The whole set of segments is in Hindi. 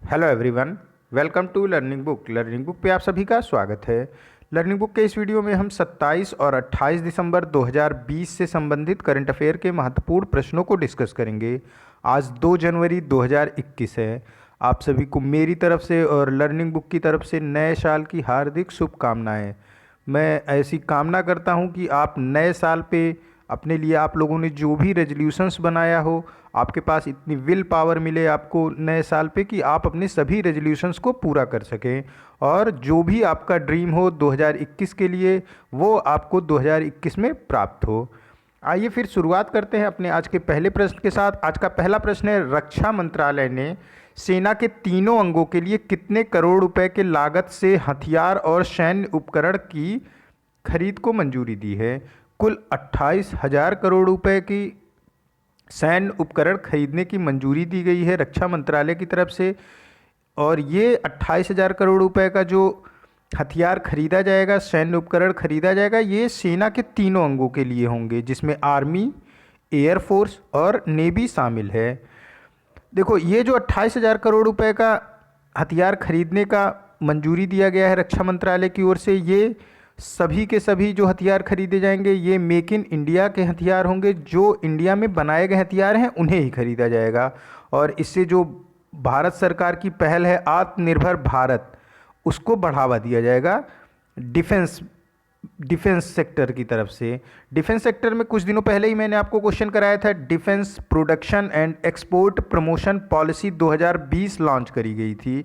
Hello everyone, welcome to learning book. Learning book पे आप सभी का स्वागत है। लर्निंग बुक के इस वीडियो में हम 27 और 28 दिसंबर 2020 से संबंधित करंट अफेयर के महत्वपूर्ण प्रश्नों को डिस्कस करेंगे। आज 2 जनवरी 2021 है। आप सभी को मेरी तरफ से और लर्निंग बुक की तरफ से नए साल की हार्दिक शुभकामनाएं। मैं ऐसी कामना करता हूं कि आप नए साल पे अपने लिए आप लोगों ने जो भी रेजोल्यूशंस बनाया हो, आपके पास इतनी विल पावर मिले आपको नए साल पे कि आप अपने सभी रेजोल्यूशंस को पूरा कर सकें और जो भी आपका ड्रीम हो 2021 के लिए वो आपको 2021 में प्राप्त हो। आइए फिर शुरुआत करते हैं अपने आज के पहले प्रश्न के साथ। आज का पहला प्रश्न है, रक्षा मंत्रालय ने सेना के तीनों अंगों के लिए कितने करोड़ रुपए के लागत से हथियार और सैन्य उपकरण की खरीद को मंजूरी दी है? कुल 28,000 करोड़ रुपए की सैन्य उपकरण खरीदने की मंजूरी दी गई है रक्षा मंत्रालय की तरफ से। और ये 28,000 करोड़ रुपए का जो हथियार खरीदा जाएगा, सैन्य उपकरण खरीदा जाएगा, ये सेना के तीनों अंगों के लिए होंगे, जिसमें आर्मी, एयरफोर्स और नेवी शामिल है। देखो, ये जो 28,000 करोड़ रुपए का हथियार खरीदने का मंजूरी दिया गया है रक्षा मंत्रालय की ओर से, ये सभी के सभी जो हथियार खरीदे जाएंगे ये मेक इन इंडिया के हथियार होंगे। जो इंडिया में बनाए गए हथियार हैं उन्हें ही खरीदा जाएगा। और इससे जो भारत सरकार की पहल है आत्मनिर्भर भारत, उसको बढ़ावा दिया जाएगा डिफेंस सेक्टर की तरफ से। डिफेंस सेक्टर में कुछ दिनों पहले ही मैंने आपको क्वेश्चन कराया था, defence production and export promotion policy 2020 launch करी गई थी।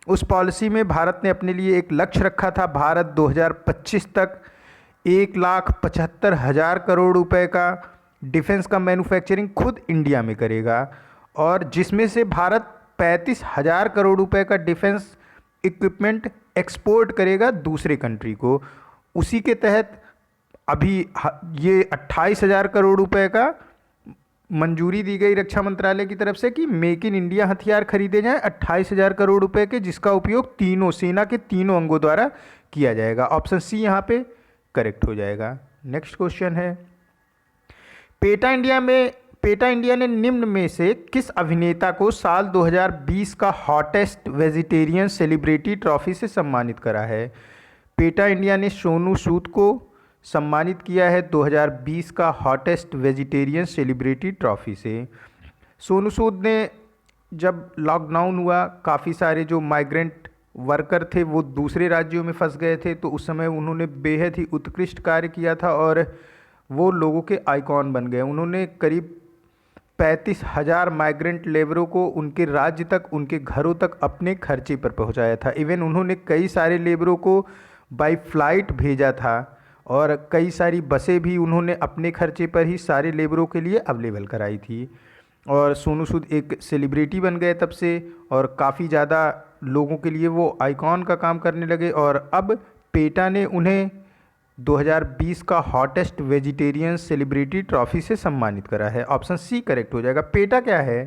उस पॉलिसी में भारत ने अपने लिए एक लक्ष्य रखा था, भारत 2025 तक 1,75,000 करोड़ रुपए का डिफेंस का मैन्युफैक्चरिंग खुद इंडिया में करेगा, और जिसमें से भारत 35,000 करोड़ रुपए का डिफेंस इक्विपमेंट एक्सपोर्ट करेगा दूसरे कंट्री को। उसी के तहत अभी ये 28,000 करोड़ रुपए का मंजूरी दी गई रक्षा मंत्रालय की तरफ से कि मेक इन इंडिया हथियार खरीदे जाएं 28,000 करोड़ रुपए के, जिसका उपयोग तीनों सेना के तीनों अंगों द्वारा किया जाएगा। ऑप्शन सी यहाँ पे करेक्ट हो जाएगा। नेक्स्ट क्वेश्चन है, पेटा इंडिया ने निम्न में से किस अभिनेता को साल 2020 का हॉटेस्ट वेजिटेरियन सेलिब्रिटी ट्रॉफी से सम्मानित करा है? पेटा इंडिया ने सोनू सूद को सम्मानित किया है 2020 का हॉटेस्ट वेजिटेरियन सेलिब्रिटी ट्रॉफी से। सोनू सूद ने जब लॉकडाउन हुआ, काफ़ी सारे जो माइग्रेंट वर्कर थे वो दूसरे राज्यों में फंस गए थे, तो उस समय उन्होंने बेहद ही उत्कृष्ट कार्य किया था और वो लोगों के आइकॉन बन गए। उन्होंने करीब 35,000 माइग्रेंट लेबरों को उनके राज्य तक, उनके घरों तक अपने खर्चे पर पहुंचाया था। इवन उन्होंने कई सारे लेबरों को बाय फ्लाइट भेजा था और कई सारी बसें भी उन्होंने अपने खर्चे पर ही सारे लेबरों के लिए अवेलेबल कराई थी। और सोनू सूद एक सेलिब्रिटी बन गए तब से, और काफ़ी ज़्यादा लोगों के लिए वो आइकॉन का काम करने लगे। और अब पेटा ने उन्हें 2020 का हॉटेस्ट वेजिटेरियन सेलिब्रिटी ट्रॉफी से सम्मानित करा है। ऑप्शन सी करेक्ट हो जाएगा। पेटा क्या है?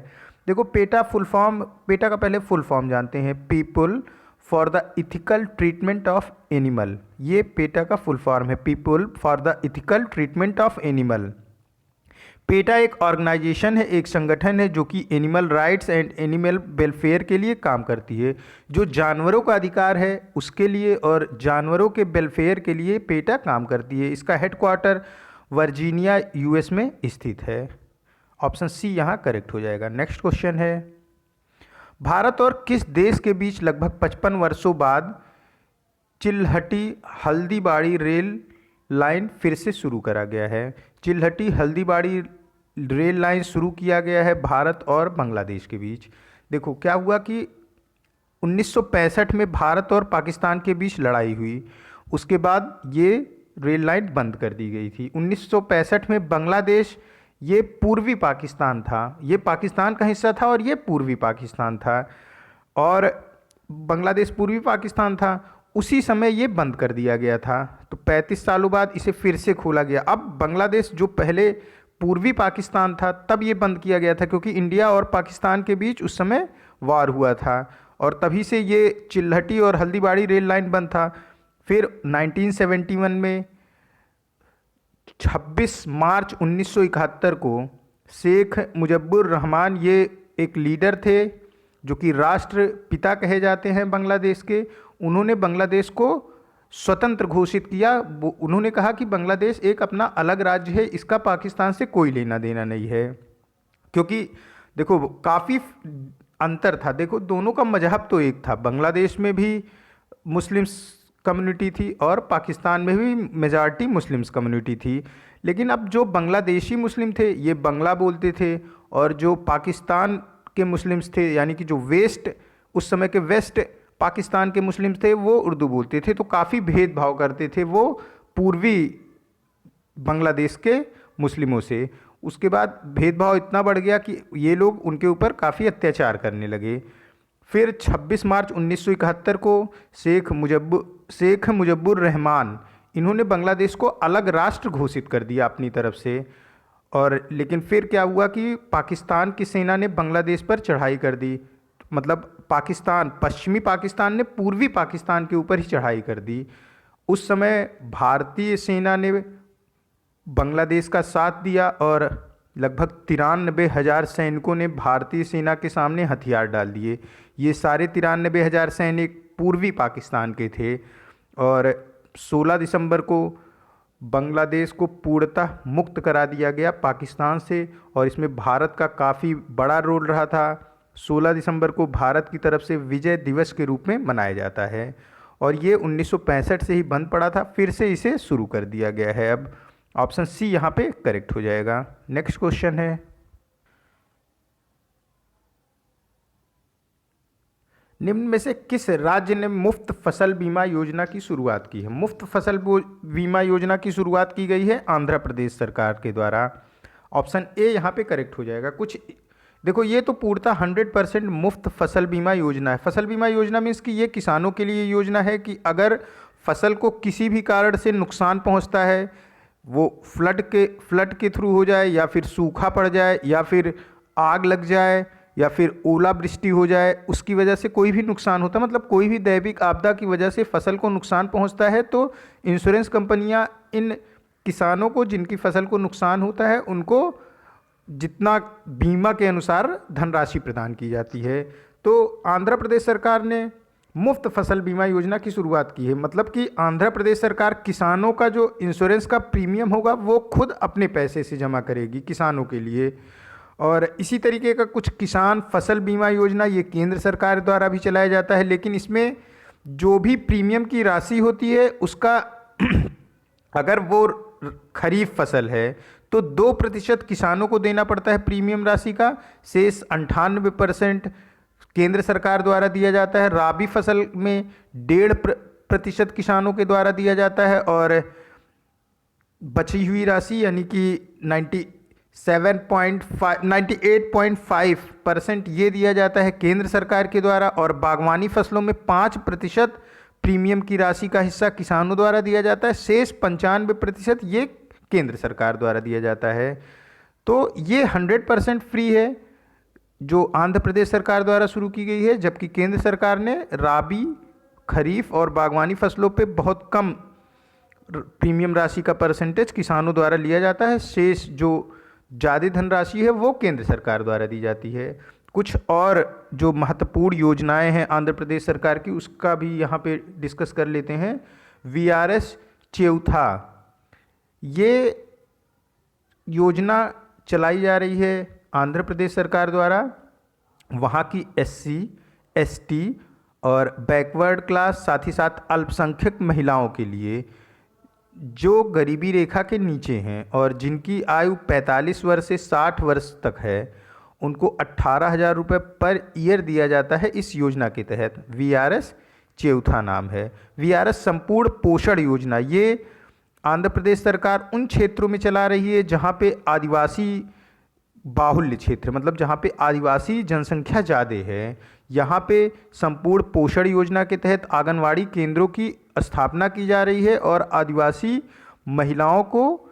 देखो, पेटा का पहले फुल फॉर्म जानते हैं, people for the ethical treatment of animal. ये पेटा का फुल फॉर्म है, people for the ethical treatment of animal. PETA एक ऑर्गेनाइजेशन है, एक संगठन है जो कि animal rights and animal welfare के लिए काम करती है। जो जानवरों का अधिकार है उसके लिए और जानवरों के वेलफेयर के लिए पेटा काम करती है। इसका हेडक्वार्टर वर्जीनिया यूएस में स्थित है। ऑप्शन सी यहाँ करेक्ट हो जाएगा। नेक्स्ट क्वेश्चन है, भारत और किस देश के बीच लगभग 55 वर्षों बाद चिल्हटी हल्दीबाड़ी रेल लाइन फिर से शुरू करा गया है? चिल्हटी हल्दीबाड़ी रेल लाइन शुरू किया गया है भारत और बांग्लादेश के बीच। देखो, क्या हुआ कि 1965 में भारत और पाकिस्तान के बीच लड़ाई हुई, उसके बाद ये रेल लाइन बंद कर दी गई थी। 1965 में बांग्लादेश, ये पूर्वी पाकिस्तान था, ये पाकिस्तान का हिस्सा था और ये पूर्वी पाकिस्तान था, और बांग्लादेश पूर्वी पाकिस्तान था। उसी समय ये बंद कर दिया गया था, तो 35 सालों बाद इसे फिर से खोला गया। अब बांग्लादेश जो पहले पूर्वी पाकिस्तान था तब ये बंद किया गया था, क्योंकि इंडिया और पाकिस्तान के बीच उस समय वार हुआ था, और तभी से ये चिल्हटी और हल्दीबाड़ी रेल लाइन बंद था। फिर 1971 में 26 मार्च 1971 को शेख मुजब्बुर रहमान, ये एक लीडर थे जो कि राष्ट्रपिता कहे जाते हैं बांग्लादेश के, उन्होंने बांग्लादेश को स्वतंत्र घोषित किया। उन्होंने कहा कि बांग्लादेश एक अपना अलग राज्य है, इसका पाकिस्तान से कोई लेना देना नहीं है। क्योंकि देखो काफ़ी अंतर था, देखो दोनों का मजहब तो एक था, बांग्लादेश में भी मुस्लिम्स कम्युनिटी थी और पाकिस्तान में भी मेजॉरिटी मुस्लिम्स कम्युनिटी थी। लेकिन अब जो बांग्लादेशी मुस्लिम थे ये बांग्ला बोलते थे, और जो पाकिस्तान के मुस्लिम्स थे यानी कि जो वेस्ट, उस समय के वेस्ट पाकिस्तान के मुस्लिम्स थे, वो उर्दू बोलते थे। तो काफ़ी भेदभाव करते थे वो पूर्वी बांग्लादेश के मुस्लिमों से। उसके बाद भेदभाव इतना बढ़ गया कि ये लोग उनके ऊपर काफ़ी अत्याचार करने लगे। फिर 26 मार्च 1971 को शेख मुजब्बुर रहमान, इन्होंने बांग्लादेश को अलग राष्ट्र घोषित कर दिया अपनी तरफ से। और लेकिन फिर क्या हुआ कि पाकिस्तान की सेना ने बांग्लादेश पर चढ़ाई कर दी, मतलब पाकिस्तान, पश्चिमी पाकिस्तान ने पूर्वी पाकिस्तान के ऊपर ही चढ़ाई कर दी। उस समय भारतीय सेना ने बांग्लादेश का साथ दिया और लगभग 93,000 सैनिकों ने भारतीय सेना के सामने हथियार डाल दिए। ये सारे 93,000 सैनिक पूर्वी पाकिस्तान के थे। और 16 दिसंबर को बांग्लादेश को पूर्णतः मुक्त करा दिया गया पाकिस्तान से, और इसमें भारत का काफ़ी बड़ा रोल रहा था। 16 दिसंबर को भारत की तरफ से विजय दिवस के रूप में मनाया जाता है, और ये 1965 से ही बंद पड़ा था, फिर से इसे शुरू कर दिया गया है। अब ऑप्शन सी यहाँ पे करेक्ट हो जाएगा। नेक्स्ट क्वेश्चन है, निम्न में से किस राज्य ने मुफ्त फसल बीमा योजना की शुरुआत की है? मुफ्त फसल बीमा योजना की शुरुआत की गई है आंध्र प्रदेश सरकार के द्वारा। ऑप्शन ए यहाँ पे करेक्ट हो जाएगा। कुछ देखो ये तो पूर्णतः 100% मुफ्त फसल बीमा योजना है। फसल बीमा योजना मीन्स कि ये किसानों के लिए योजना है कि अगर फसल को किसी भी कारण से नुकसान पहुंचता है, वो फ्लड के थ्रू हो जाए, या फिर सूखा पड़ जाए, या फिर आग लग जाए, या फिर ओलावृष्टि हो जाए, उसकी वजह से कोई भी नुकसान होता है, मतलब कोई भी दैविक आपदा की वजह से फसल को नुकसान पहुंचता है, तो इंश्योरेंस कंपनियां इन किसानों को जिनकी फसल को नुकसान होता है उनको जितना बीमा के अनुसार धनराशि प्रदान की जाती है। तो आंध्र प्रदेश सरकार ने मुफ्त फसल बीमा योजना की शुरुआत की है, मतलब कि आंध्र प्रदेश सरकार किसानों का जो इंश्योरेंस का प्रीमियम होगा वो खुद अपने पैसे से जमा करेगी किसानों के लिए। और इसी तरीके का कुछ किसान फसल बीमा योजना ये केंद्र सरकार द्वारा भी चलाया जाता है, लेकिन इसमें जो भी प्रीमियम की राशि होती है उसका अगर वो खरीफ फसल है तो 2% किसानों को देना पड़ता है प्रीमियम राशि का, शेष 98% केंद्र सरकार द्वारा दिया जाता है। राबी फसल में 1.5% किसानों के द्वारा दिया जाता है, और बची हुई राशि यानी कि 98.5% ये दिया जाता है केंद्र सरकार के द्वारा। और बागवानी फसलों में 5% प्रीमियम की राशि का हिस्सा किसानों द्वारा दिया जाता है, शेष 95% ये केंद्र सरकार द्वारा दिया जाता है। तो ये 100% फ्री है जो आंध्र प्रदेश सरकार द्वारा शुरू की गई है, जबकि केंद्र सरकार ने राबी, खरीफ और बागवानी फसलों पे बहुत कम प्रीमियम राशि का परसेंटेज किसानों द्वारा लिया जाता है, शेष जो ज़्यादा धनराशि है वो केंद्र सरकार द्वारा दी जाती है। कुछ और जो महत्वपूर्ण योजनाएं हैं आंध्र प्रदेश सरकार की उसका भी यहाँ पे डिस्कस कर लेते हैं। VRS चेउथा, ये योजना चलाई जा रही है आंध्र प्रदेश सरकार द्वारा वहाँ की SC, ST और बैकवर्ड क्लास, साथ ही साथ अल्पसंख्यक महिलाओं के लिए जो गरीबी रेखा के नीचे हैं और जिनकी आयु 45 वर्ष से 60 वर्ष तक है, उनको 18,000 रुपये पर ईयर दिया जाता है इस योजना के तहत। VRS चेउथा नाम है। VRS संपूर्ण पोषण योजना, ये आंध्र प्रदेश सरकार उन क्षेत्रों में चला रही है जहाँ पे आदिवासी बाहुल्य क्षेत्र, मतलब जहाँ पे आदिवासी जनसंख्या ज़्यादा है, यहाँ पे संपूर्ण पोषण योजना के तहत आंगनवाड़ी केंद्रों की स्थापना की जा रही है और आदिवासी महिलाओं को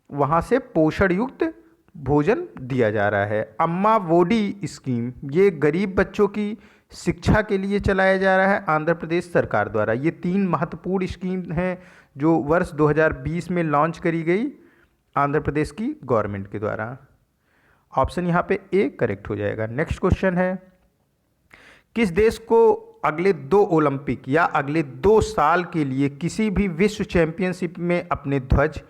वहाँ से पोषण युक्त भोजन दिया जा रहा है। अम्मा वोडी स्कीम, ये गरीब बच्चों की शिक्षा के लिए चलाया जा रहा है आंध्र प्रदेश सरकार द्वारा। ये 3 महत्वपूर्ण स्कीम हैं जो वर्ष 2020 में लॉन्च करी गई आंध्र प्रदेश की गवर्नमेंट के द्वारा। ऑप्शन यहाँ पे ए करेक्ट हो जाएगा। नेक्स्ट क्वेश्चन है, किस देश को अगले 2 ओलंपिक या अगले 2 साल के लिए किसी भी विश्व चैंपियनशिप में अपने ध्वज,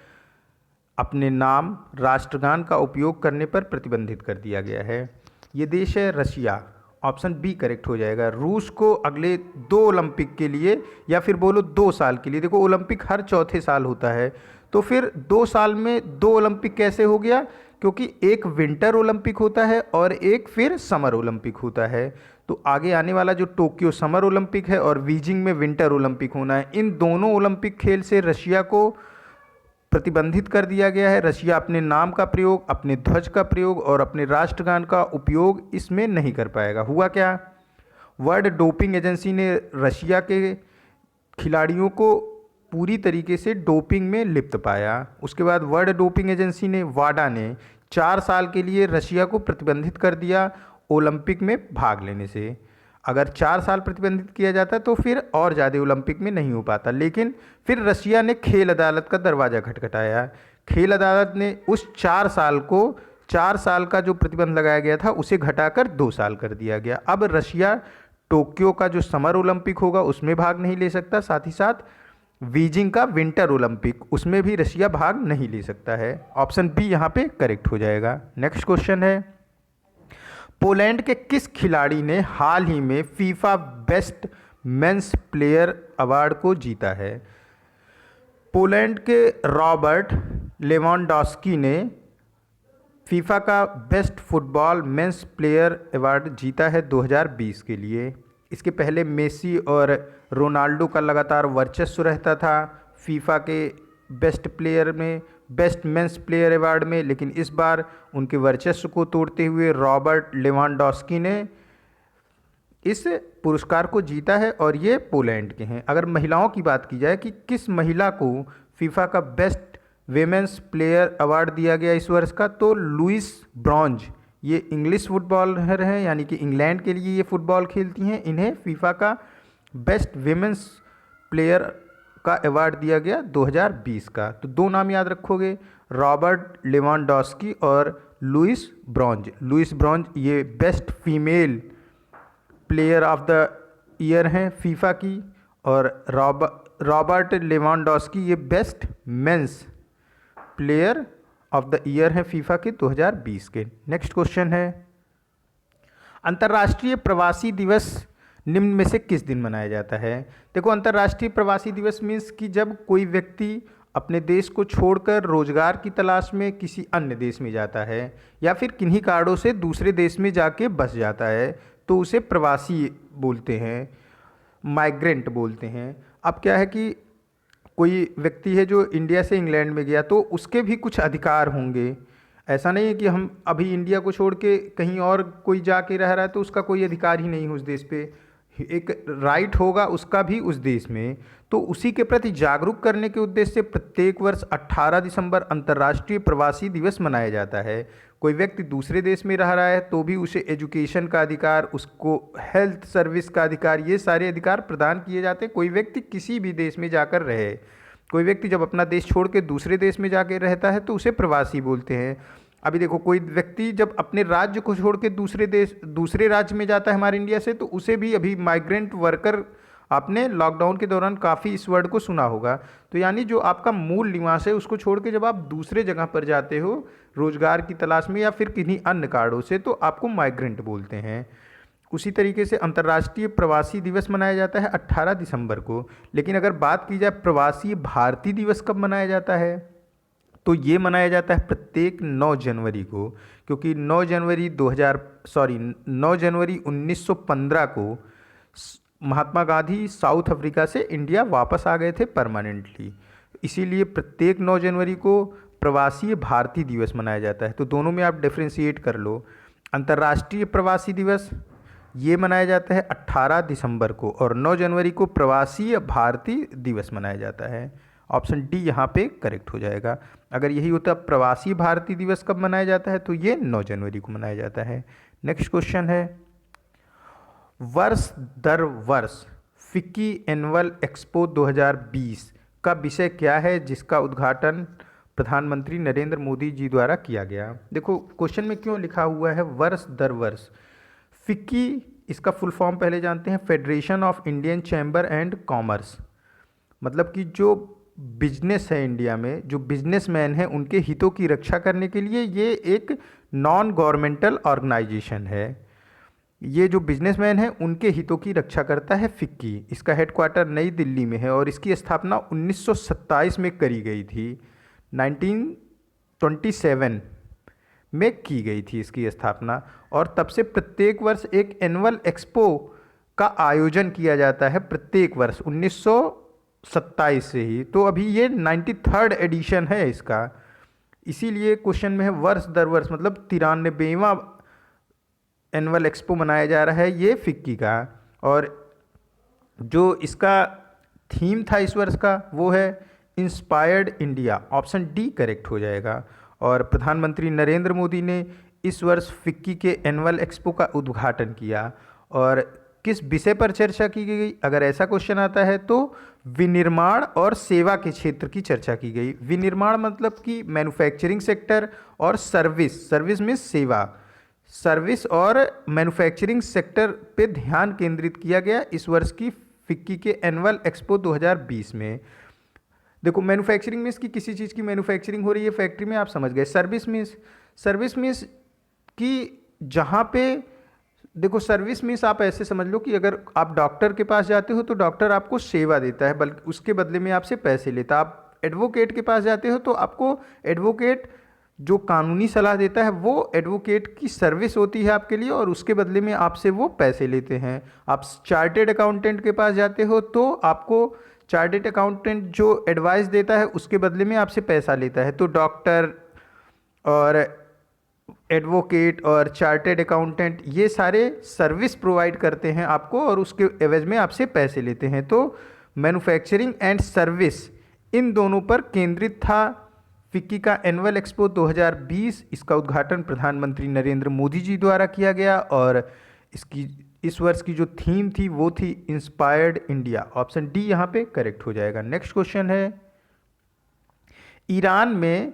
अपने नाम, राष्ट्रगान का उपयोग करने पर प्रतिबंधित कर दिया गया है? ये देश है रशिया। ऑप्शन बी करेक्ट हो जाएगा। रूस को अगले 2 ओलंपिक के लिए या फिर बोलो 2 साल के लिए, देखो ओलंपिक हर चौथे साल होता है, तो फिर 2 साल में 2 ओलंपिक कैसे हो गया? क्योंकि एक विंटर ओलंपिक होता है और एक फिर समर ओलंपिक होता है। तो आगे आने वाला जो टोक्यो समर ओलंपिक है और बीजिंग में विंटर ओलंपिक होना है, इन दोनों ओलंपिक खेल से रशिया को प्रतिबंधित कर दिया गया है। रशिया अपने नाम का प्रयोग, अपने ध्वज का प्रयोग और अपने राष्ट्रगान का उपयोग इसमें नहीं कर पाएगा। हुआ क्या? वर्ल्ड डोपिंग एजेंसी ने रशिया के खिलाड़ियों को पूरी तरीके से डोपिंग में लिप्त पाया। उसके बाद वर्ल्ड डोपिंग एजेंसी ने, वाडा ने 4 साल के लिए रशिया को प्रतिबंधित कर दिया ओलंपिक में भाग लेने से। अगर 4 साल प्रतिबंधित किया जाता तो फिर और ज़्यादा ओलंपिक में नहीं हो पाता, लेकिन फिर रशिया ने खेल अदालत का दरवाज़ा खटखटाया। खेल अदालत ने उस 4 साल को, 4 साल का जो प्रतिबंध लगाया गया था उसे घटाकर 2 साल कर दिया गया। अब रशिया टोक्यो का जो समर ओलंपिक होगा उसमें भाग नहीं ले सकता, साथ ही साथ बीजिंग का विंटर ओलंपिक उसमें भी रशिया भाग नहीं ले सकता है। ऑप्शन बी यहाँ पे करेक्ट हो जाएगा। नेक्स्ट क्वेश्चन है, पोलैंड के किस खिलाड़ी ने हाल ही में FIFA best men's player award को जीता है? पोलैंड के रॉबर्ट लेवांडोस्की ने फीफा का best football men's player award जीता है 2020 के लिए। इसके पहले मेसी और रोनाल्डो का लगातार वर्चस्व रहता था फीफा के बेस्ट प्लेयर में, बेस्ट मेंस प्लेयर अवार्ड में, लेकिन इस बार उनके वर्चस्व को तोड़ते हुए रॉबर्ट लेवांडोस्की ने इस पुरस्कार को जीता है और ये पोलैंड के हैं। अगर महिलाओं की बात की जाए कि किस महिला को फीफा का बेस्ट वेमेंस प्लेयर अवार्ड दिया गया इस वर्ष का, तो लुइस ब्रॉन्ज, ये इंग्लिश फुटबॉलर हैं, यानी कि इंग्लैंड के लिए ये फुटबॉल खेलती हैं। इन्हें फीफा का बेस्ट वेमेंस प्लेयर का अवार्ड दिया गया 2020 का। तो 2 नाम याद रखोगे, रॉबर्ट लेवांडोस्की और लुइस ब्रॉन्ज। लुइस ब्रॉन्ज ये best female player of the year हैं फीफा की, और रॉबर्ट लेवांडोस्की ये best men's player of the year हैं फीफा के 2020 के। नेक्स्ट क्वेश्चन है, अंतर्राष्ट्रीय प्रवासी दिवस निम्न में से किस दिन मनाया जाता है? देखो, अंतर्राष्ट्रीय प्रवासी दिवस मीन्स कि जब कोई व्यक्ति अपने देश को छोड़कर रोजगार की तलाश में किसी अन्य देश में जाता है या फिर किन्हीं कारणों से दूसरे देश में जाके बस जाता है, तो उसे प्रवासी बोलते हैं, माइग्रेंट बोलते हैं। अब क्या है कि कोई व्यक्ति है जो इंडिया से इंग्लैंड में गया, तो उसके भी कुछ अधिकार होंगे। ऐसा नहीं है कि हम अभी इंडिया को छोड़ के कहीं और कोई जाके रह रहा है तो उसका कोई अधिकार ही नहीं उस देश पे, एक राइट होगा उसका भी उस देश में। तो उसी के प्रति जागरूक करने के उद्देश्य से प्रत्येक वर्ष 18 दिसंबर अंतर्राष्ट्रीय प्रवासी दिवस मनाया जाता है। कोई व्यक्ति दूसरे देश में रह रहा है तो भी उसे एजुकेशन का अधिकार, उसको हेल्थ सर्विस का अधिकार, ये सारे अधिकार प्रदान किए जाते हैं। कोई व्यक्ति किसी भी देश में जाकर रहे, कोई व्यक्ति जब अपना देश छोड़ के दूसरे देश में जाकर रहता है तो उसे प्रवासी बोलते हैं। अभी देखो, कोई व्यक्ति जब अपने राज्य को छोड़ के दूसरे राज्य में जाता है हमारे इंडिया से, तो उसे भी अभी माइग्रेंट वर्कर, आपने लॉकडाउन के दौरान काफ़ी इस वर्ड को सुना होगा। तो यानी जो आपका मूल निवास है उसको छोड़ के जब आप दूसरे जगह पर जाते हो रोजगार की तलाश में या फिर किन्हीं अन्य कारणों से, तो आपको माइग्रेंट बोलते हैं। उसी तरीके से अंतर्राष्ट्रीय प्रवासी दिवस मनाया जाता है 18 दिसंबर को। लेकिन अगर बात की जाए प्रवासी भारतीय दिवस कब मनाया जाता है, तो ये मनाया जाता है प्रत्येक 9 जनवरी को, क्योंकि 9 जनवरी 1915 को महात्मा गांधी साउथ अफ्रीका से इंडिया वापस आ गए थे परमानेंटली। इसीलिए प्रत्येक 9 जनवरी को प्रवासी भारतीय दिवस मनाया जाता है। तो दोनों में आप डिफ्रेंशिएट कर लो। अंतर्राष्ट्रीय प्रवासी दिवस ये मनाया जाता है 18 दिसंबर को और 9 जनवरी को प्रवासी भारतीय दिवस मनाया जाता है। ऑप्शन डी यहाँ पे करेक्ट हो जाएगा। अगर यही होता प्रवासी भारतीय दिवस कब मनाया जाता है, तो ये 9 जनवरी को मनाया जाता है। नेक्स्ट क्वेश्चन है, वर्ष दर वर्ष फिक्की एनुअल एक्सपो 2020 का विषय क्या है जिसका उद्घाटन प्रधानमंत्री नरेंद्र मोदी जी द्वारा किया गया? देखो, क्वेश्चन में क्यों लिखा हुआ है वर्ष दर वर्ष। फिक्की इसका फुल फॉर्म पहले जानते हैं, federation of Indian chamber and commerce. मतलब कि जो बिजनेस है इंडिया में, जो बिजनेसमैन हैं उनके हितों की रक्षा करने के लिए ये एक नॉन गवर्नमेंटल ऑर्गेनाइजेशन है। ये जो बिजनेसमैन हैं उनके हितों की रक्षा करता है फिक्की। इसका हेडक्वार्टर नई दिल्ली में है और इसकी स्थापना 1927 में करी गई थी। 1927 में की गई थी इसकी स्थापना, और तब से प्रत्येक वर्ष एक एनुअल एक्सपो का आयोजन किया जाता है, प्रत्येक वर्ष 1927 से ही। तो अभी ये 93rd एडिशन है इसका। इसीलिए क्वेश्चन में है वर्ष दर वर्ष, मतलब 93वां एनुअल एक्सपो मनाया जा रहा है ये फिक्की का। और जो इसका थीम था इस वर्ष का वो है inspired India, option D correct हो जाएगा। और प्रधानमंत्री नरेंद्र मोदी ने इस वर्ष फिक्की के एनुअल एक्सपो का उद्घाटन किया। और किस विषय पर चर्चा की गई, अगर ऐसा क्वेश्चन आता है तो विनिर्माण और सेवा के क्षेत्र की चर्चा की गई। विनिर्माण मतलब कि मैन्युफैक्चरिंग सेक्टर, और सर्विस, सर्विस में सेवा, सर्विस और मैन्युफैक्चरिंग सेक्टर पे ध्यान केंद्रित किया गया इस वर्ष की फिक्की के एनुअल एक्सपो 2020 में। देखो मैन्युफैक्चरिंग मीन्स कि किसी चीज़ की मैन्युफैक्चरिंग हो रही है फैक्ट्री में, आप समझ गए। सर्विस मीन्स कि जहाँ पे, देखो सर्विस मीन्स आप ऐसे समझ लो कि अगर आप डॉक्टर के पास जाते हो तो डॉक्टर आपको सेवा देता है, बल्कि उसके बदले में आपसे पैसे लेता है। आप एडवोकेट के पास जाते हो तो आपको एडवोकेट जो कानूनी सलाह देता है वो एडवोकेट की सर्विस होती है आपके लिए, और उसके बदले में आपसे वो पैसे लेते हैं। आप चार्टेड अकाउंटेंट के पास जाते हो तो आपको चार्टेड अकाउंटेंट जो एडवाइस देता है उसके बदले में आपसे पैसा लेता है। तो डॉक्टर और एडवोकेट और चार्टेड अकाउंटेंट ये सारे सर्विस प्रोवाइड करते हैं आपको, और उसके एवज में आपसे पैसे लेते हैं। तो मैन्युफैक्चरिंग एंड सर्विस इन दोनों पर केंद्रित था फिक्की का एनुअल एक्सपो 2020। इसका उद्घाटन प्रधानमंत्री नरेंद्र मोदी जी द्वारा किया गया, और इसकी इस वर्ष की जो थीम थी वो थी इंस्पायर्ड इंडिया। ऑप्शन डी यहाँ पे करेक्ट हो जाएगा। नेक्स्ट क्वेश्चन है, ईरान में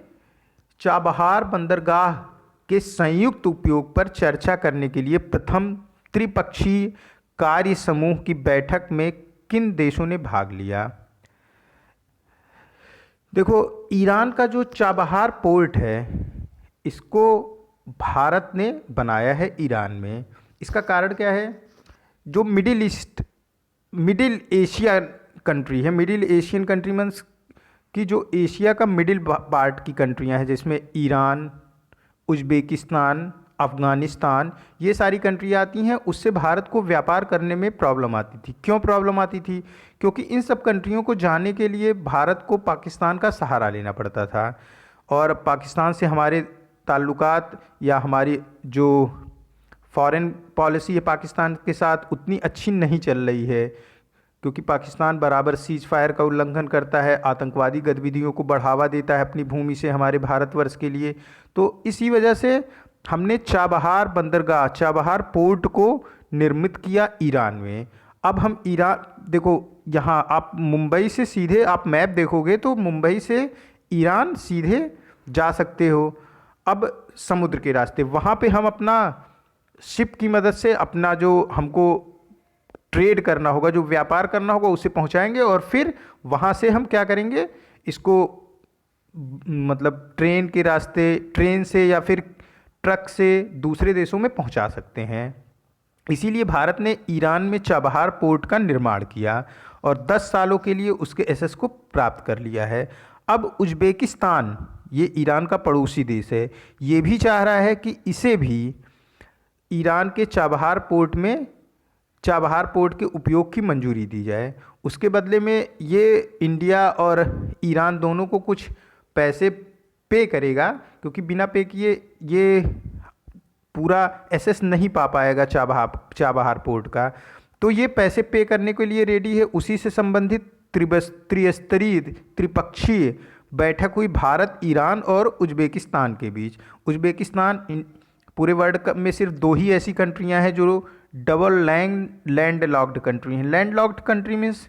चाबहार बंदरगाह के संयुक्त उपयोग पर चर्चा करने के लिए प्रथम त्रिपक्षीय कार्य समूह की बैठक में किन देशों ने भाग लिया। देखो ईरान का जो चाबहार पोर्ट है इसको भारत ने बनाया है ईरान में। इसका कारण क्या है, जो मिडिल एशिया कंट्री है, मिडिल एशियन कंट्री मीन्स कि जो एशिया का मिडिल पार्ट की कंट्रियां हैं, जिसमें ईरान, उज्बेकिस्तान, अफ़गानिस्तान, ये सारी कंट्रियाँ आती हैं, उससे भारत को व्यापार करने में प्रॉब्लम आती थी। क्यों प्रॉब्लम आती थी? क्योंकि इन सब कंट्रियों को जाने के लिए भारत को पाकिस्तान का सहारा लेना पड़ता था, और पाकिस्तान से हमारे ताल्लुकात या हमारी जो फॉरेन पॉलिसी है पाकिस्तान के साथ उतनी अच्छी नहीं चल रही है, क्योंकि पाकिस्तान बराबर सीज फायर का उल्लंघन करता है, आतंकवादी गतिविधियों को बढ़ावा देता है अपनी भूमि से हमारे भारतवर्ष के लिए। तो इसी वजह से हमने चाबहार बंदरगाह, चाबहार पोर्ट को निर्मित किया ईरान में। अब हम ईरान, देखो यहाँ आप मुंबई से सीधे आप मैप देखोगे तो मुंबई से ईरान सीधे जा सकते हो। अब समुद्र के रास्ते वहाँ पे हम अपना शिप की मदद से अपना जो हमको ट्रेड करना होगा, जो व्यापार करना होगा, उसे पहुँचाएंगे, और फिर वहाँ से हम क्या करेंगे, इसको मतलब ट्रेन के रास्ते, ट्रेन से या फिर ट्रक से दूसरे देशों में पहुंचा सकते हैं। इसीलिए भारत ने ईरान में चाबहार पोर्ट का निर्माण किया और 10 सालों के लिए उसके एसेस को प्राप्त कर लिया है। अब उज्बेकिस्तान, ये ईरान का पड़ोसी देश है, ये भी चाह रहा है कि इसे भी ईरान के चाबहार पोर्ट में, चाबहार पोर्ट के उपयोग की मंजूरी दी जाए। उसके बदले में ये इंडिया और ईरान दोनों को कुछ पैसे पे करेगा, क्योंकि बिना पे किए ये पूरा एसेस नहीं पा पाएगा चाबहार पोर्ट का। तो ये पैसे पे करने के लिए रेडी है। उसी से संबंधित त्रिस्तरीय त्रिपक्षीय बैठक हुई भारत, ईरान और उज्बेकिस्तान के बीच। उज्बेकिस्तान पूरे वर्ल्ड में सिर्फ 2 ही ऐसी कंट्रियां हैं जो डबल लैंड लॉक्ड कंट्री हैं। लैंड लॉक्ड कंट्री मीन्स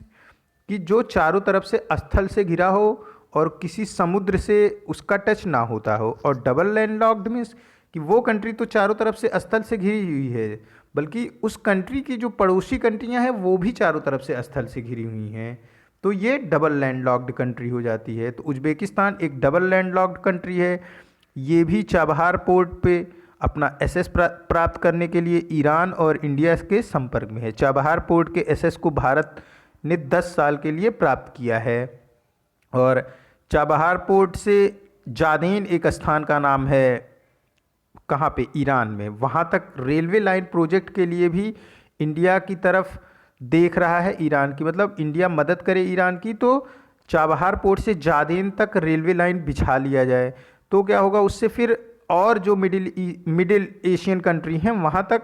कि जो चारों तरफ से स्थल से घिरा हो और किसी समुद्र से उसका टच ना होता हो, और डबल लैंड लॉक्ड मीन्स कि वो कंट्री तो चारों तरफ से स्थल से घिरी हुई है बल्कि उस कंट्री की जो पड़ोसी कंट्रियां हैं वो भी चारों तरफ से स्थल से घिरी हुई हैं। तो ये डबल लैंडलॉक्ड कंट्री हो जाती है। तो उज्बेकिस्तान एक डबल लैंडलॉक्ड कंट्री है। ये भी चाबहार पोर्ट पे अपना एसेस प्राप्त करने के लिए ईरान और इंडिया के संपर्क में है। चाबहार पोर्ट के एसेस को भारत ने 10 साल के लिए प्राप्त किया है। और चाबहार पोर्ट से जादेन एक स्थान का नाम है, कहाँ पे, ईरान में, वहाँ तक रेलवे लाइन प्रोजेक्ट के लिए भी इंडिया की तरफ देख रहा है ईरान की, मतलब इंडिया मदद करे ईरान की, तो चाबहार पोर्ट से जादेन तक रेलवे लाइन बिछा लिया जाए। तो क्या होगा, उससे फिर और जो मिडिल एशियन कंट्री हैं वहाँ तक,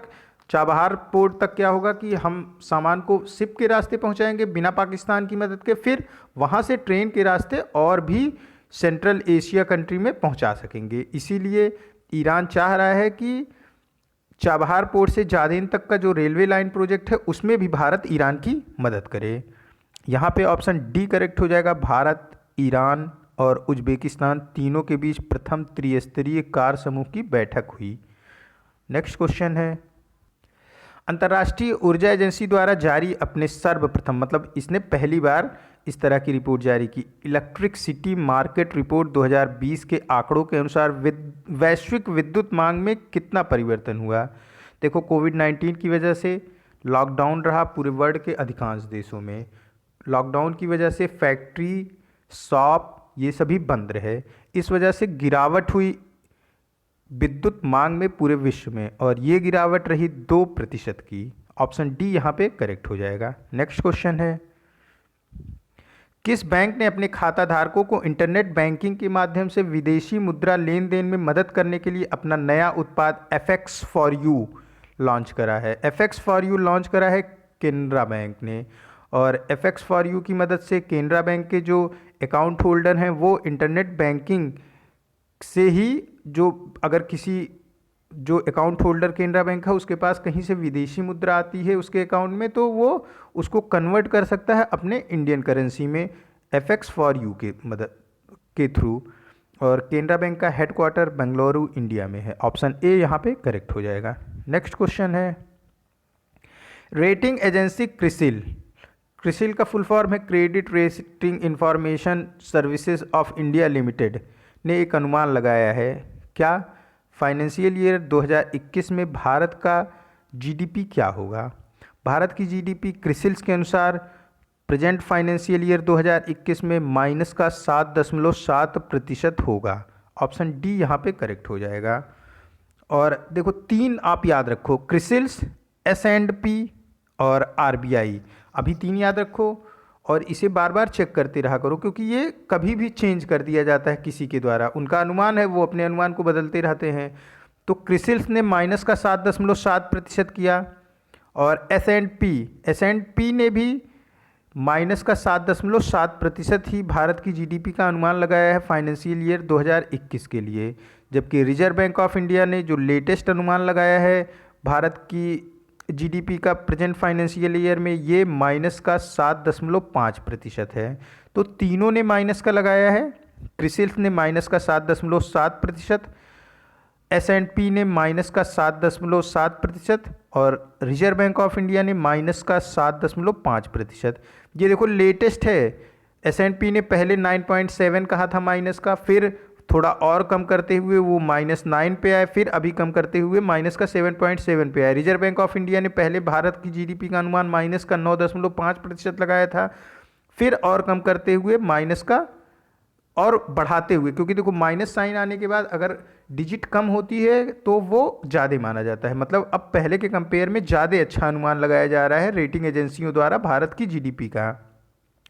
चाबहार पोर्ट तक क्या होगा कि हम सामान को शिप के रास्ते पहुँचाएंगे बिना पाकिस्तान की मदद के, फिर वहाँ से ट्रेन के रास्ते और भी सेंट्रल एशिया कंट्री में पहुँचा सकेंगे। इसीलिए ईरान चाह रहा है कि चाबहार पोर्ट से जादेन तक का जो रेलवे लाइन प्रोजेक्ट है उसमें भी भारत ईरान की मदद करे। यहाँ पे ऑप्शन डी करेक्ट हो जाएगा। भारत, ईरान और उज्बेकिस्तान तीनों के बीच प्रथम त्रिस्तरीय कार्य समूह की बैठक हुई। नेक्स्ट क्वेश्चन है, अंतर्राष्ट्रीय ऊर्जा एजेंसी द्वारा जारी अपने सर्वप्रथम, मतलब इसने पहली बार इस तरह की रिपोर्ट जारी की, इलेक्ट्रिसिटी मार्केट रिपोर्ट 2020 के आंकड़ों के अनुसार वैश्विक विद्युत मांग में कितना परिवर्तन हुआ। देखो, कोविड-19 की वजह से लॉकडाउन रहा पूरे वर्ल्ड के अधिकांश देशों में। लॉकडाउन की वजह से फैक्ट्री, शॉप ये सभी बंद रहे। इस वजह से गिरावट हुई विद्युत मांग में पूरे विश्व में, और ये गिरावट रही 2% की। ऑप्शन डी यहाँ पे करेक्ट हो जाएगा। नेक्स्ट क्वेश्चन है, किस बैंक ने अपने खाता धारकों को इंटरनेट बैंकिंग के माध्यम से विदेशी मुद्रा लेन देन में मदद करने के लिए अपना नया उत्पाद FX फॉर यू लॉन्च करा है। FX फॉर यू लॉन्च करा है केनरा बैंक ने, और FX फॉर यू की मदद से केनरा बैंक के जो अकाउंट होल्डर हैं वो इंटरनेट बैंकिंग से ही, जो अगर किसी जो अकाउंट होल्डर केनरा बैंक है उसके पास कहीं से विदेशी मुद्रा आती है उसके अकाउंट में, तो वो उसको कन्वर्ट कर सकता है अपने इंडियन करेंसी में FX फॉर यू के मदद के थ्रू। और केनरा बैंक का हेडक्वार्टर बेंगलुरु, इंडिया में है। ऑप्शन ए यहाँ पे करेक्ट हो जाएगा। नेक्स्ट क्वेश्चन है, रेटिंग एजेंसी क्रिसिल, क्रिसिल का फुल फॉर्म है credit rating information services of India limited, ने एक अनुमान लगाया है। क्या फाइनेंशियल ईयर 2021 में भारत का GDP क्या होगा। भारत की GDP क्रिसिल्स के अनुसार प्रेजेंट फाइनेंशियल ईयर 2021 में -7.7% होगा। ऑप्शन डी यहाँ पे करेक्ट हो जाएगा। और देखो, 3 आप याद रखो, क्रिसिल्स, S&P और RBI, अभी 3 याद रखो और इसे बार बार चेक करते रहा करो, क्योंकि ये कभी भी चेंज कर दिया जाता है किसी के द्वारा। उनका अनुमान है, वो अपने अनुमान को बदलते रहते हैं। तो क्रिसिल्स ने -7.7% किया, और S&P ने भी -7.7% ही भारत की GDP का अनुमान लगाया है फाइनेंशियल ईयर 2021 के लिए। जबकि रिजर्व बैंक ऑफ इंडिया ने जो लेटेस्ट अनुमान लगाया है भारत की GDP का प्रेजेंट फाइनेंशियल ईयर में, ये -7.5% है। तो तीनों ने माइनस का लगाया है। क्रिसिल्स ने -7.7%, S&P ने -7.7% और रिजर्व बैंक ऑफ इंडिया ने -7.5%। ये देखो लेटेस्ट है। S&P ने पहले 9.7 कहा था माइनस का, फिर थोड़ा और कम करते हुए वो -9 पे आए, फिर अभी कम करते हुए -7.7 पे आए। रिजर्व बैंक ऑफ इंडिया ने पहले भारत की GDP का अनुमान -9.5% लगाया था, फिर और कम करते हुए माइनस का और बढ़ाते हुए, क्योंकि देखो माइनस साइन आने के बाद अगर डिजिट कम होती है तो वो ज़्यादा माना जाता है। मतलब अब पहले के कंपेयर में ज़्यादा अच्छा अनुमान लगाया जा रहा है रेटिंग एजेंसियों द्वारा भारत की GDP का।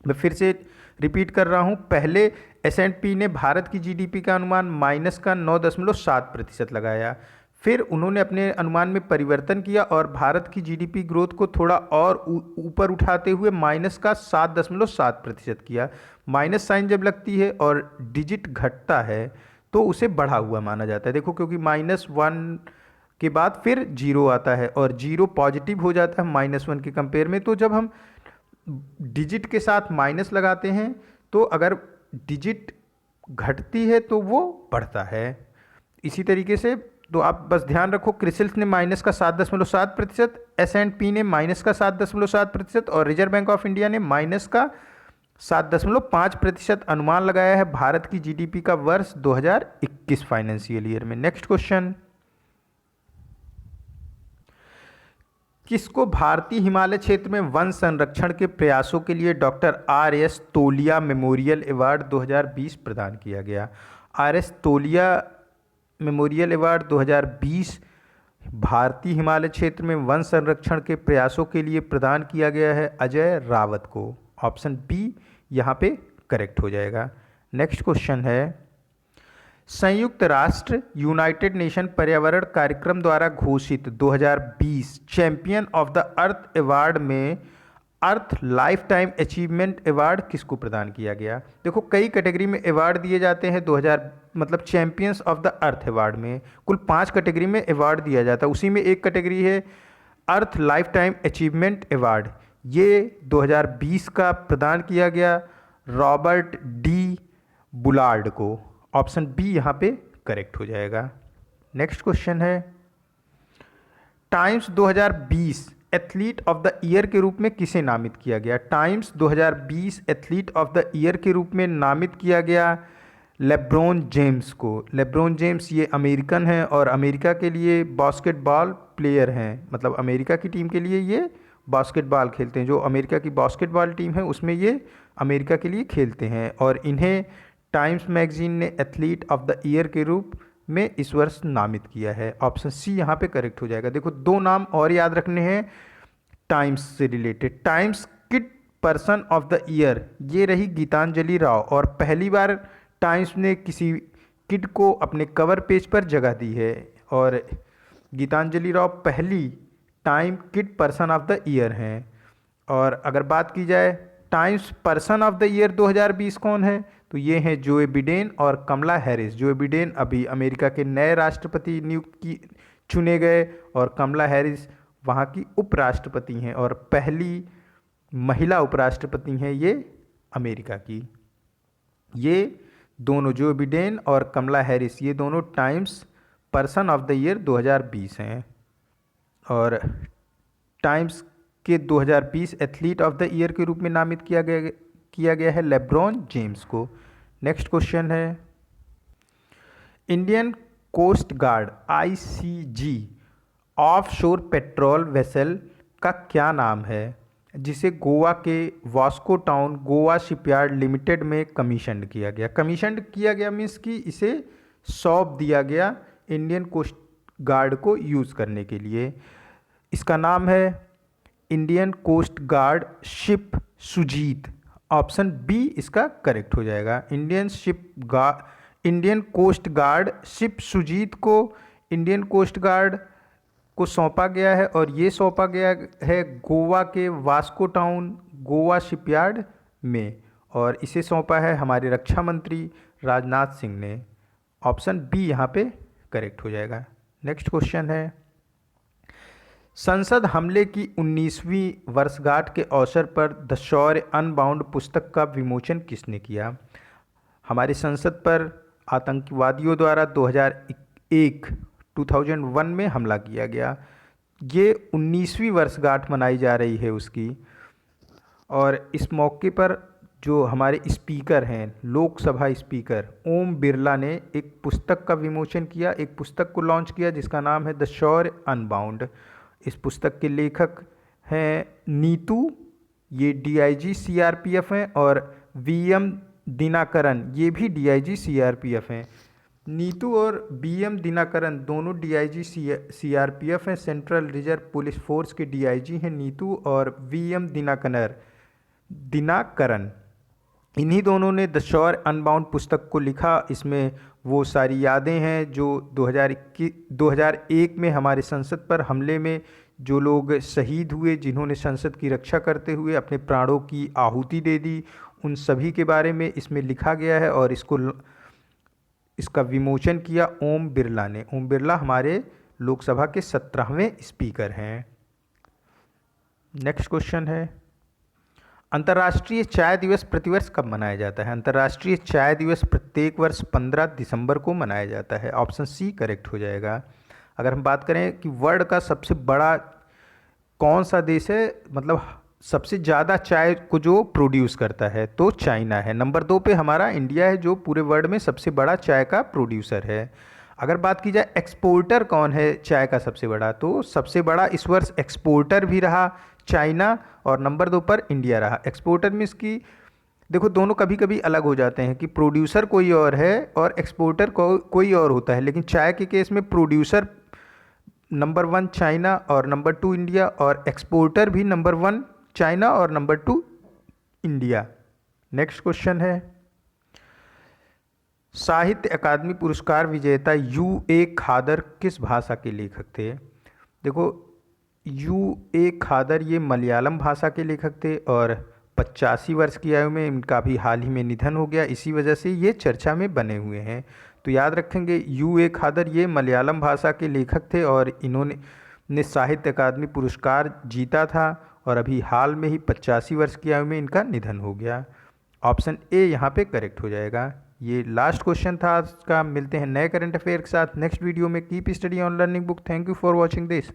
मैं फिर से रिपीट कर रहा हूँ, पहले S&P ने भारत की GDP का अनुमान -9.7% लगाया, फिर उन्होंने अपने अनुमान में परिवर्तन किया और भारत की GDP ग्रोथ को थोड़ा और ऊपर उठाते हुए -7.7% किया। माइनस साइन जब लगती है और डिजिट घटता है तो उसे बढ़ा हुआ माना जाता है। देखो, क्योंकि -1 के बाद फिर 0 आता है और 0 पॉजिटिव हो जाता है -1 के कंपेयर में। तो जब हम डिजिट के साथ माइनस लगाते हैं तो अगर डिजिट घटती है तो वो बढ़ता है। इसी तरीके से तो आप बस ध्यान रखो, क्रिसिल्स ने -7.7%, S&P ने -7.7% और रिजर्व बैंक ऑफ इंडिया ने -7.5% अनुमान लगाया है भारत की जीडीपी का वर्ष 2021 फाइनेंशियल ईयर में। नेक्स्ट क्वेश्चन, किसको भारतीय हिमालय क्षेत्र में वन संरक्षण के प्रयासों के लिए डॉक्टर R.S. तोलिया मेमोरियल अवार्ड 2020 प्रदान किया गया? R.S. तोलिया मेमोरियल अवार्ड 2020 भारतीय हिमालय क्षेत्र में वन संरक्षण के प्रयासों के लिए प्रदान किया गया है अजय रावत को। ऑप्शन बी यहाँ पे करेक्ट हो जाएगा। नेक्स्ट क्वेश्चन है, संयुक्त राष्ट्र यूनाइटेड नेशन पर्यावरण कार्यक्रम द्वारा घोषित 2020 champion of the earth award में earth lifetime achievement award किसको प्रदान किया गया? देखो, कई कैटेगरी में अवार्ड दिए जाते हैं। 2000 मतलब champions of the earth award में कुल 5 कैटेगरी में अवार्ड दिया जाता है, उसी में एक कैटेगरी है अर्थ लाइफ टाइम अचीवमेंट अवार्ड। ये 2020 का प्रदान किया गया रॉबर्ट डी बुलार्ड को। ऑप्शन बी यहाँ पे करेक्ट हो जाएगा। नेक्स्ट क्वेश्चन है, times 2020 athlete of the year के रूप में किसे नामित किया गया? Times 2020 athlete of the year के रूप में नामित किया गया लेब्रॉन जेम्स को। लेब्रॉन जेम्स ये अमेरिकन हैं और अमेरिका के लिए बास्केटबॉल प्लेयर हैं, मतलब अमेरिका की टीम के लिए ये बास्केटबॉल खेलते हैं। जो अमेरिका की बास्केटबॉल टीम है उसमें ये अमेरिका के लिए खेलते हैं और इन्हें टाइम्स मैगजीन ने एथलीट ऑफ द ईयर के रूप में इस वर्ष नामित किया है। ऑप्शन सी यहाँ पे करेक्ट हो जाएगा। देखो, 2 नाम और याद रखने हैं टाइम्स से related. Times kid person of the year ये रही गीतांजलि राव, और पहली बार टाइम्स ने किसी किड को अपने कवर पेज पर जगह दी है और गीतांजलि राव पहली time kid person of the year हैं। और अगर बात की जाए times person of the year 2020 कौन है, तो ये हैं जोए बिडेन और कमला हैरिस। जोए बिडेन अभी अमेरिका के नए राष्ट्रपति चुने गए और कमला हैरिस वहाँ की उपराष्ट्रपति हैं और पहली महिला उपराष्ट्रपति हैं ये अमेरिका की। ये दोनों जो बिडेन और कमला हैरिस ये दोनों times person of the year 2020 हैं और टाइम्स के 2020 एथलीट ऑफ द ईयर के रूप में नामित किया गया है लेब्रॉन जेम्स को। नेक्स्ट क्वेश्चन है, Indian Coast Guard ICG offshore patrol vessel का क्या नाम है जिसे गोवा के Vasco town Goa Shipyard Limited में कमीशन किया गया? कमीशन किया गया मीन्स कि इसे सौंप दिया गया इंडियन कोस्ट गार्ड को यूज़ करने के लिए। इसका नाम है Indian Coast Guard ship Sujit. Option B इसका करेक्ट हो जाएगा। Indian Coast Guard ship Sujit को इंडियन कोस्ट गार्ड को सौंपा गया है और ये सौंपा गया है गोवा के वास्को टाउन गोवा शिपयार्ड में और इसे सौंपा है हमारे रक्षा मंत्री राजनाथ सिंह ने। ऑप्शन बी यहाँ पे करेक्ट हो जाएगा। नेक्स्ट क्वेश्चन है, संसद हमले की 19वीं वर्षगांठ के अवसर पर द शौर्य अनबाउंड पुस्तक का विमोचन किसने किया? हमारी संसद पर आतंकवादियों द्वारा 2001 में हमला किया गया। ये 19वीं वर्षगांठ मनाई जा रही है उसकी, और इस मौके पर जो हमारे स्पीकर हैं लोकसभा स्पीकर ओम बिरला ने एक पुस्तक का विमोचन किया, एक पुस्तक को लॉन्च किया जिसका नाम है द शौर्य अनबाउंड। इस पुस्तक के लेखक हैं नीतू, ये DIG CRPF हैं, और VM दिनाकरन ये भी DIG CRPF हैं। नीतू और BM दिनाकरन दोनों DIG CRPF हैं। सेंट्रल रिजर्व पुलिस फोर्स के DIG हैं नीतू और VM दिनाकरन। इन्हीं दोनों ने द शौर्य अनबाउंड पुस्तक को लिखा। इसमें वो सारी यादें हैं जो 2001 में हमारे संसद पर हमले में जो लोग शहीद हुए, जिन्होंने संसद की रक्षा करते हुए अपने प्राणों की आहुति दे दी, उन सभी के बारे में इसमें लिखा गया है और इसका विमोचन किया ओम बिरला ने। ओम बिरला हमारे लोकसभा के 17वें स्पीकर हैं। नेक्स्ट क्वेश्चन है, अंतर्राष्ट्रीय चाय दिवस प्रतिवर्ष कब मनाया जाता है? अंतर्राष्ट्रीय चाय दिवस प्रत्येक वर्ष 15 दिसंबर को मनाया जाता है। ऑप्शन सी करेक्ट हो जाएगा। अगर हम बात करें कि वर्ल्ड का सबसे बड़ा कौन सा देश है, मतलब सबसे ज़्यादा चाय को जो प्रोड्यूस करता है, तो चाइना है। नंबर 2 पे हमारा इंडिया है जो पूरे वर्ल्ड में सबसे बड़ा चाय का प्रोड्यूसर है। अगर बात की जाए एक्सपोर्टर कौन है चाय का सबसे बड़ा, तो सबसे बड़ा इस वर्ष एक्सपोर्टर भी रहा चाइना और नंबर 2 पर इंडिया रहा। एक्सपोर्टर में इसकी देखो दोनों कभी कभी अलग हो जाते हैं कि प्रोड्यूसर कोई और है और एक्सपोर्टर कोई और होता है, लेकिन चाय के केस में प्रोड्यूसर नंबर 1 चाइना और नंबर 2 इंडिया, और एक्सपोर्टर भी नंबर 1 चाइना और नंबर 2 इंडिया। नेक्स्ट क्वेश्चन है, साहित्य अकादमी पुरस्कार विजेता U.A. खादर किस भाषा के लेखक थे? देखो U.A. खादर ये मलयालम भाषा के लेखक थे और 85 वर्ष की आयु में इनका भी हाल ही में निधन हो गया, इसी वजह से ये चर्चा में बने हुए हैं। तो याद रखेंगे U.A. खादर ये मलयालम भाषा के लेखक थे और इन्होंने साहित्य अकादमी पुरस्कार जीता था और अभी हाल में ही 85 वर्ष की आयु में इनका निधन हो गया। ऑप्शन ए यहाँ पे करेक्ट हो जाएगा। ये लास्ट क्वेश्चन था आज का। मिलते हैं नए करंट अफेयर के साथ नेक्स्ट वीडियो में। Keep study on learning book. Thank you for watching this.